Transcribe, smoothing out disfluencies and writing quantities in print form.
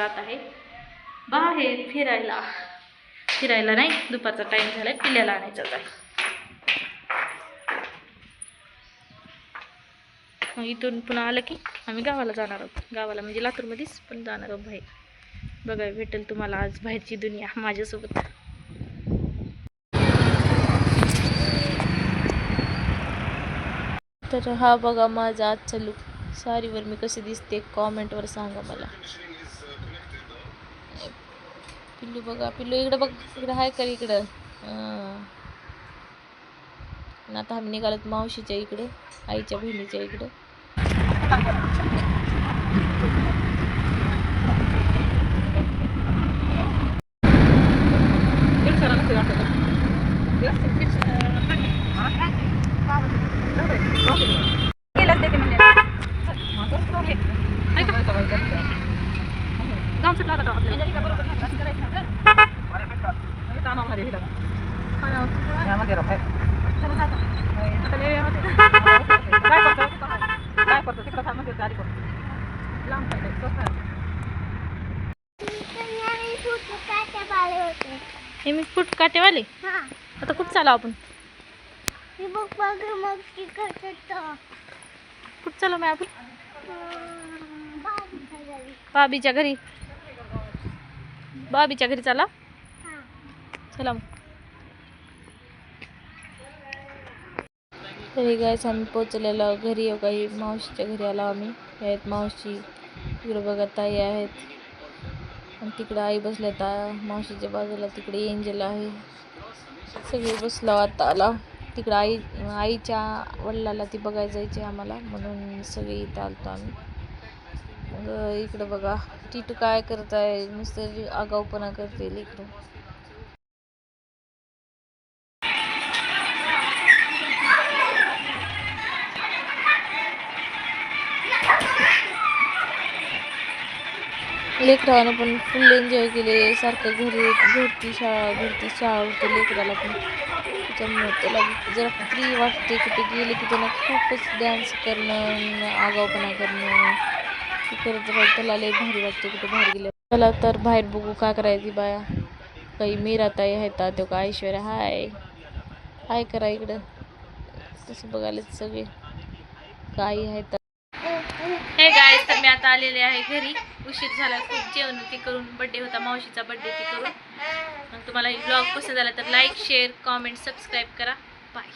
जात आहे बाहेर फिरायला. फिरायला नाही, दुपारचा टाइम झालाय, पिल्याला आणायचं आहे. मग इथून पुन्हा आलं की आम्ही गावाला जाणार आहोत. गावाला म्हणजे लातूरमध्येच, पण जाणार आहोत बाहेर. बघाय भेटेल तुम्हाला आज बाहेरची दुनिया माझ्यासोबत. तर हा बघा माझा आजचा लुक. साडीवर मी कशी दिसते कॉमेंटवर सांगा मला. पिल्लू बघा, पिल्लू इकडं बघ, इकडं आहे का इकडं. आता आम्ही निघालोत मावशीच्या इकडं, आईच्या बहिणीच्या इकडं. हे मी फूट काटेवाले. आता कुठं चालू आपण? कुठं चालू मी आपण? बाबीच्या घरी. बाबीच्या घरी चला. चला मग. तरी गायस आम्ही पोचलेलो घरी. काही मावशीच्या घरी आलो आम्ही. आहेत मावशी, तिकडे बघा ताई आहेत, आणि तिकडे आई बसल्यात मावशीच्या बाजूला. तिकडे एंजल आहे. सगळे बसलो. आता आला तिकडे आईच्या वडिलाला ती बघायला जायची आम्हाला, म्हणून सगळे इथं आलतो आम्ही. मग इकडं बघा टिटू काय करत आहे, नुसतं आगाऊपणा करते इकडं. लेकरानं पण फुल एन्जॉय केले. सारखं घरती शाळा होती लेकराला पण. त्याच्यामुळे त्याला जरा फ्री वाटते. कुठे गेले की त्याला खूपच डान्स करणं, आगाऊपणा करणं ते करत राहत. त्याला लई भारी वाटते कुठे बाहेर गेलं. चला तर बाहेर बघू काय करायची बाया. काही मीराताई आहेत, तो का ऐश्वर्या हाय करा इकडं. तसं बघायला सगळे काही आहेत. हे गाईस, तर मी आता आलेले आहे घरी. उशीर झाला खूप. जेवण ते करून, बड्डे होता मावशीचा, बड्डे ते करून. मग तुम्हाला ब्लॉग पसंत झाला तर लाईक, शेअर, कॉमेंट, सबस्क्राईब करा. बाय.